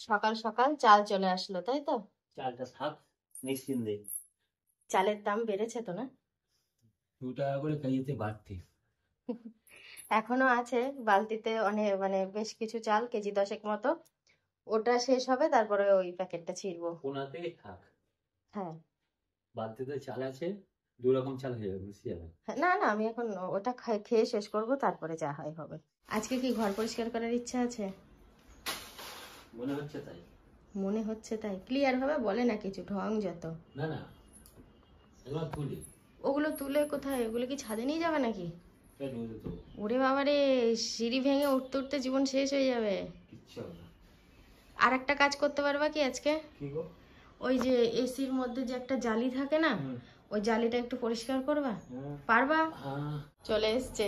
সকাল সকাল চাল চলে আসলো, তাই তো? চালটা থাক নিশ্চিন্তে। চালের দাম বেড়েছে তো না? 2 টাকা করে কেজিতে বাড়তি। এখনো আছে বালতিতে অনেক, মানে বেশ কিছু চাল, কেজি 10 মতো। ওটা শেষ হবে, তারপরে ওই প্যাকেটটা ছিঁড়বো। কোনাতেই থাক। হ্যাঁ, বালতিতে চাল আছে, 2 রকম চাল হয়ে যাবে, মিশে যাবে। না না, আমি এখন ওটা খেয়ে শেষ করব, তারপরে যা হয় হবে। আজকে কি ঘর পরিষ্কার করার ইচ্ছা আছে? মনে হচ্ছে তাই। মনে হচ্ছে তাই? ক্লিয়ার ভাবে বলে না কিছু, ঢং যত। না না, এগুলো তুলি। ওগুলো তুলে কোথায়? ওগুলো কি ছাদে নিয়ে যাবে নাকি? রোদে তো ওরে বাবারে, সিঁড়ি ভেঙে উঠতে উঠতে জীবন শেষ হয়ে যাবে। কিচ্ছু হবে না। আর একটা কাজ করতে পারবা কি আজকে? কি গো? ওই যে এসির মধ্যে যে একটা জালি থাকে না, ওই জালিটা একটু পরিষ্কার করবা? পারবা? চলে এসছে।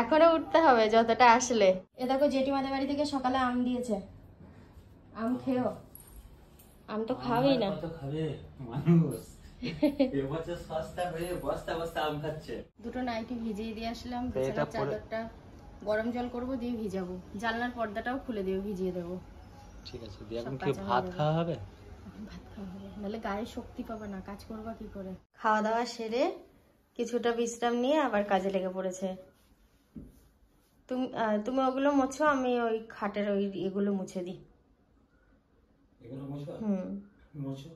এখনো উঠতে হবে যতটা আসলে। এ দেখো, জেঠিমাদের বাড়ি থেকে সকালে আম দিয়েছে, আম খেও। আম তো খাওয়াই না। কত খাবে মানুষ? এবছর সস্তা হয়ে বস্তা বস্তা আম খাচ্ছে। দুটো নাইটি ভিজিয়ে দিয়ে আসলাম, বিছানার চাদরটা গরম জল করবো, দিয়ে ভিজাবো। জানলার পর্দাটাও খুলে দিয়ে ভিজিয়ে দেবো। ঠিক আছে, দিয়ে এখন কি ভাত খাওয়া হবে? ভাত খাওয়া হবে, নাহলে গায়ে শক্তি পাবে না, কাজ করবা কি করে? খাওয়া দাওয়া সেরে কিছুটা বিশ্রাম নিয়ে আবার কাজে লেগে পড়েছে। তুমি ওগুলো মোছো, আমি ওই খাটের ওই এগুলো মুছে দিই। এগুলো মুছবা? মুছো।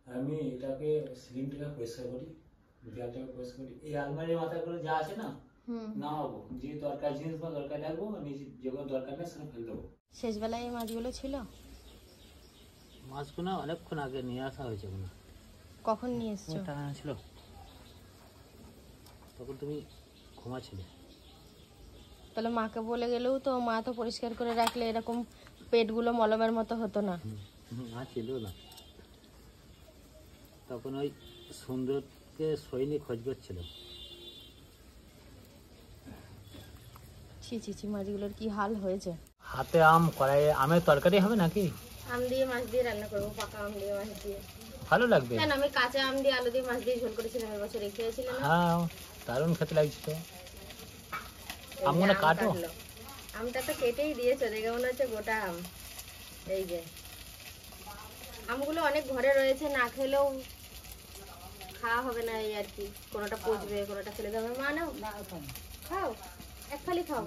আমি এটাকে সিলিংটাকে পরিষ্কার করি, দেয়ালটাকে পরিষ্কার করি। এই আলমারির মাথাগুলো যা আছে না, নামাবো। যে দরকার জিনিস বা দরকার রাখবো, নিচে যেগুলো দরকার নেই সেগুলো ফেলে দেবো। শেষ বেলায় এই মাছগুলো ছিল? মাছগুলো অনেকক্ষণ আগে নিয়ে আসা হয়েছে। কখন নিয়ে এসছো? টাকা ছিল তখন তুমি ঘুমাচ্ছিলে। তাহলে মাকে বলে গেলেও তো, মা তো পরিষ্কার করে রাখলে এরকম পেটগুলো মলমের মতো হতো না। মা ছিল না তখন, ওই সুন্দরকে সৈনিক খোঁজ করছিল। ছি ছি ছি, মাছগুলোর কি হাল হয়েছে। হাতে আম কড়াই, আমের তরকারি হবে নাকি? আম দিয়ে মাছ দিয়ে রান্না করবো, পাকা আম দিয়ে মাছ দিয়ে। ভালো লাগবে। কেন, আমি কাঁচা আম দিয়ে আলু দিয়ে মাছ দিয়ে ঝোল করেছিলাম এবছর, রেখে গেছিলাম। হ্যাঁ, দারুণ খেতে লাগছে তো। আমগুলো কাটো। আমটা তো কেটেই দিয়েছো, দেখে মনে হচ্ছে গোটা আম। এই যে আমগুলো অনেক ঘরে রয়েছে, না খেলেও খাওয়া হবে না, এই আর কি। কোনোটা পচবে, কোনোটা ফেলে দেবে। মা নাও, খাও, এক ফালি খাও।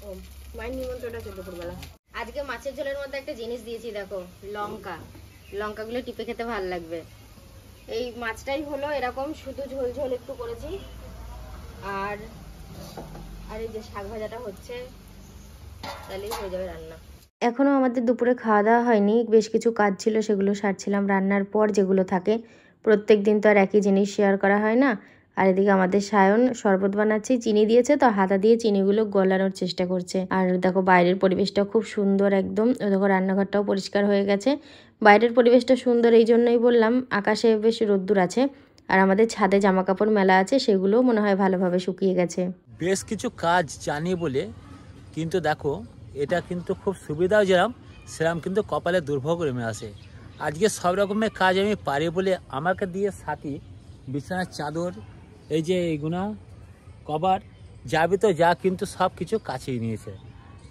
ও, মায়ের নিমন্ত্রণটা ছিল দুপুরবেলা। আজকে মাছের ঝোলের মধ্যে একটা জিনিস দিয়েছি, দেখো, লঙ্কা। লঙ্কাগুলো টিপে খেতে ভালো লাগবে। এই মাছটাই হলো এরকম, শুধু ঝোল ঝোল একটু করেছি। আর আর এই যে শাক ভাজাটা হচ্ছে, তাহলেই হয়ে যাবে রান্না। এখনও আমাদের দুপুরে খাওয়া দাওয়া হয়নি, বেশ কিছু কাজ ছিল, সেগুলো সারছিলাম। রান্নার পর যেগুলো থাকে, প্রত্যেক দিন তো আর একই জিনিস শেয়ার করা হয় না। আর এদিকে আমাদের সায়ন শরবত বানাচ্ছে, চিনি দিয়েছে তো, হাতা দিয়ে চিনিগুলো গলানোর চেষ্টা করছে। আর দেখো বাইরের পরিবেশটা খুব সুন্দর একদম। দেখো রান্নাঘরটাও পরিষ্কার হয়ে গেছে। বাইরের পরিবেশটা সুন্দর এই জন্যই বললাম, আকাশে বেশ রোদ্দুর আছে। আর আমাদের ছাদে জামা কাপড় মেলা আছে, সেগুলোও মনে হয় ভালোভাবে শুকিয়ে গেছে। বেশ কিছু কাজ জানি বলে, কিন্তু দেখো এটা কিন্তু খুব সুবিধাও যেরকম, সেরকম কিন্তু কপালে দুর্ভোগ নেমে আসে। আজকে সব রকমের কাজ আমি পারি বলে আমাকে দিয়ে সাথী বিছানার চাদর, এই যে এইগুনা কভার, যাবি তো যা, কিন্তু সব কিছু কাছেই নিয়েছে।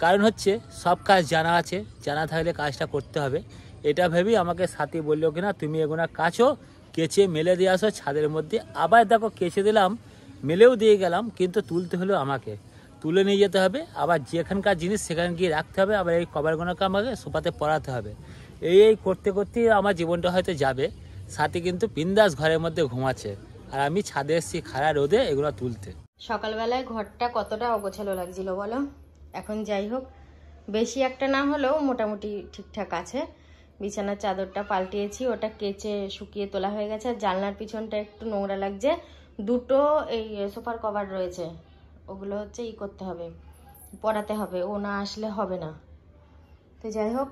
কারণ হচ্ছে সব কাজ জানা আছে, জানা থাকলে কাজটা করতে হবে। এটা ভেবেই আমাকে সাথী বললো কিনা, তুমি এগুনা কাছো, কেচে মেলে দিয়ে আসো ছাদের মধ্যে। আবার দেখো কেচে দিলাম, মেলেও দিয়ে গেলাম, কিন্তু তুলতে হলো আমাকে, তুলে নিয়ে যেতে হবে। আবার যেখানকার জিনিস সেখানে গিয়ে রাখতে হবে। আবার এই কভারগুলোকে আমাকে সোফাতে পরাতে হবে। এই করতে করতেই আমার জীবনটা হয়তো যাবে। সাথী কিন্তু বিন্দাস ঘরের মধ্যে ঘুমাচ্ছে, আর আমি ছাদে এসেছি খাড়া রোদে এগুলো তুলতে। সকালবেলায় ঘরটা কতটা অগোছালো লাগছিল বলো। এখন যাই হোক, বেশি একটা না হলেও মোটামুটি ঠিকঠাক আছে। বিছানার চাদরটা পাল্টিয়েছি, ওটা কেচে শুকিয়ে তোলা হয়ে গেছে। আর জানলার পিছনটা একটু নোংরা লাগছে। দুটো এই সোফার কভার রয়েছে, ওগুলো হচ্ছে করতে হবে, পরাতে হবে, ও না আসলে হবে না। তো যাই হোক,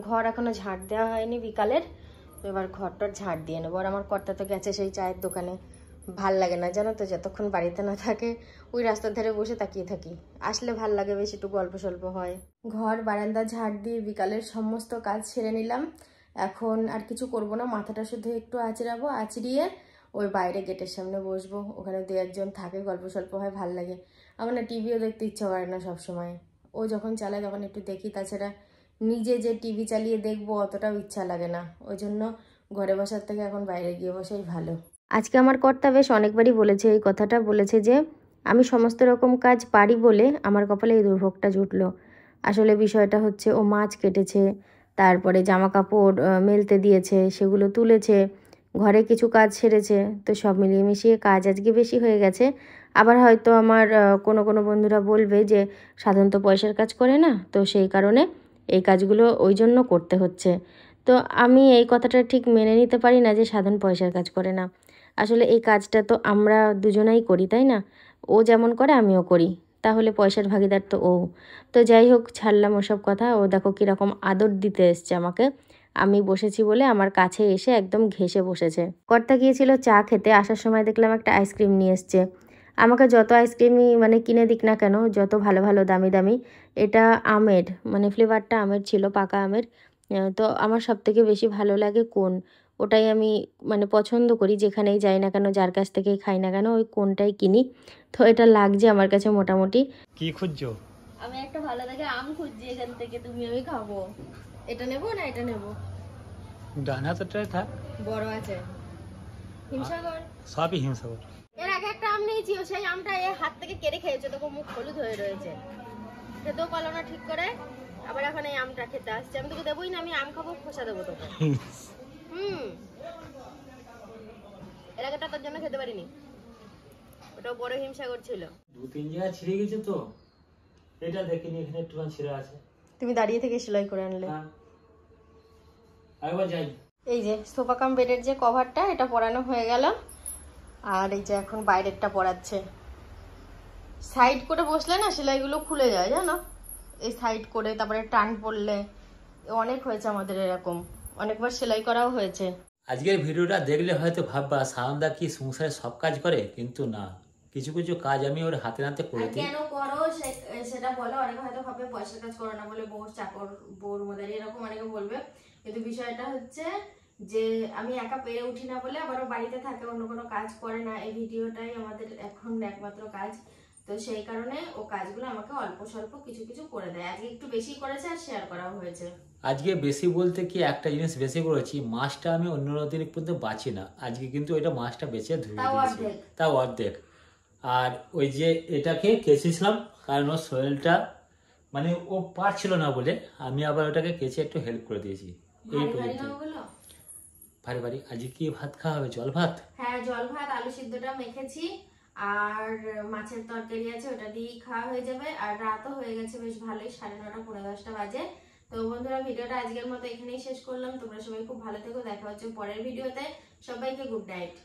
ঘর এখনো ঝাড় দেওয়া হয়নি বিকালের, তো এবার ঘরটার ঝাড় দিয়ে নেবো। আর আমার কর্তা তো গেছে সেই চায়ের দোকানে। ভাল লাগে না জানো তো, যতক্ষণ বাড়িতে না থাকে ওই রাস্তার ধারে বসে তাকিয়ে থাকি। আসলে ভাল লাগে, বেশ একটু গল্প সল্প হয়। ঘর বারান্দা ঝাড় দিয়ে বিকালের সমস্ত কাজ সেরে নিলাম। এখন আর কিছু করব না, মাথাটা শুধু একটু আঁচড়াবো, আঁচড়িয়ে ওই বাইরে গেটের সামনে বসবো। ওখানে দু একজন থাকে, গল্প সল্প হয়, ভাল লাগে। আমার না টিভিও দেখতে ইচ্ছা করে না সবসময়, ও যখন চালায় তখন একটু দেখি, তাছাড়া নিজে যে টিভি চালিয়ে দেখবো অতটাও ইচ্ছা লাগে না, ওই জন্য ঘরে বসার থেকে এখন বাইরে গিয়ে বসাই ভালো। আজকে আমার কর্তা বেশ অনেকবারই বলেছে এই কথাটা, বলেছে যে আমি সমস্ত রকম কাজ পারি বলে আমার কপালে এই দুর্ভোগটা জুটলো। আসলে বিষয়টা হচ্ছে ও মাছ কেটেছে, তারপরে জামা কাপড় মেলতে দিয়েছে, সেগুলো তুলেছে, ঘরে কিছু কাজ সেরেছে, তো সব মিলিয়ে মিশিয়ে কাজ আজকে বেশি হয়ে গেছে। আবার হয়তো আমার কোনো বন্ধুরা বলবে যে সাধারণত পয়সার কাজ করে না, তো সেই কারণে এই কাজগুলো ওই জন্য করতে হচ্ছে। তো আমি এই কথাটা ঠিক মেনে নিতে পারি না যে সাধন পয়সার কাজ করে না। আসলে এই কাজটা তো আমরা দুজনাই করি, তাই না? ও যেমন করে আমিও করি, তাহলে পয়সার ভাগিদার তো ও। তো যাই হোক, ছাড়লাম ওসব কথা। ও দেখো কীরকম আদর দিতে এসছে আমাকে, আমি বসেছি বলে আমার কাছে এসে একদম ঘেঁষে বসেছে। কর্তা গিয়েছিল চা খেতে, আসার সময় দেখলাম একটা আইসক্রিম নিয়ে এসছে। আমাকে যত আইসক্রিমই মানে কিনে দিক না কেন, যত ভালো ভালো দামি দামি, এটা আমের মানে ফ্লেভারটা আমের ছিল, পাকা আমের। তো আমার সবথেকে বেশি ভালো লাগে কোন, ওটাই আমি মানে পছন্দ করি, যেখানেই যাই না কেন, যার কাছ থেকেই খাই না কেন, ওই কোনটাই কিনি। তো এটা লাগছে আমার কাছে মোটামুটি। কি খুঁজছো? আমি একটা ভালো লাগে আম খুঁজছি এখান থেকে, তুমি আমি খাবো। এটা নেবো না এটা নেবো? ডান হাতটাই থাক, বড় আছে হিমসাগর, সবই হিমসাগর। এর আগে একটা আম নিয়েছি, ও সেই আমটা এ হাত থেকে কেড়ে খেয়েছে, তখন মুখ হলুদ হয়ে রয়েছে, খেতেও পারলো না ঠিক করে, আবার এখন এই আমটা খেতে আসছে। আমি তোকে দেবোই না, আমি আম খাবো, খোসা দেবো তোকে। এর আগেটা তোর জন্য খেতে পারিনি, ওটাও বড় হিমসাগর ছিল। 2-3 জায়গায় ছিঁড়ে গেছে তো, এটা দেখিনি, এখানে একটু ছিঁড়ে আছে। তুমি দাঁড়িয়ে থেকে সেলাই করে আনলে। একবার যাই। এই যে সোফা কাম বেডের যে কভারটা, এটা পরানো হয়ে গেল, আর এই যে এখন বাইরেরটা পরাচ্ছে। সাইড করে বসলে না সেলাইগুলো খুলে যায়, জানো, এই সাইড করে তারপরে টান পড়লে। অনেক হয়েছে আমাদের এরকম, অনেকবার সেলাই করাও হয়েছে। আজকের ভিডিওটা দেখলে হয়তো ভাববা সায়নদা কি সংসারে সব কাজ করে, কিন্তু না, কিছু কিছু কাজ আমি ওর হাতে নাতে করে দিই। কেন করো সেটা বলো। অনেকে হয়তো ভাবে পয়সার কাজ করো না বলে বউর চাকর, বউর মদারি, এরকম অনেকে বলবে, কিন্তু বিষয়টা হচ্ছে যে আমি একা পেরে উঠি না বলে, আবারও বাড়িতে থাকে, অন্য কোনো কাজ করে না। এই ভিডিওটাই আমাদের এখন একমাত্র কাজ, তো সেই কারণে ও কাজগুলো আমাকে অল্প স্বল্প কিছু কিছু করে দেয়। আজকে একটু বেশি করেছে আর শেয়ার করাও হয়েছে। আজকে বেশি বলতে কি একটা জিনিস বেশি করেছি, মাছটা আমি অন্য দিন পর্যন্ত বাঁচি না, আজকে কিন্তু এটা মাছটা বেঁচে ধুয়ে দিয়েছি, তাও অর্ধেক। আর ওই যে এটাকে কেচেছিলাম, কারণ ওর শরীরটা মানে ও পারছিল না বলে আমি আবার ওটাকে কেচে একটু হেল্প করে দিয়েছি। এই পর্যন্ত ভারী ভারী। আজকে কি ভাত খাওয়া হবে? জল ভাত? হ্যাঁ, জল ভাত, আলু সিদ্ধটা মেখেছি, আর মাছের তরকারি আছে, ওটা দিয়েই খাওয়া হয়ে যাবে। আর রাতও হয়ে গেছে বেশ ভালোই, 9:30 পৌনে 10টা বাজে। তো বন্ধুরা, ভিডিওটা আজকের মতো এখানেই শেষ করলাম। তোমরা সবাই খুব ভালো থেকো, দেখা হচ্ছে পরের ভিডিওতে। সবাইকে গুড নাইট।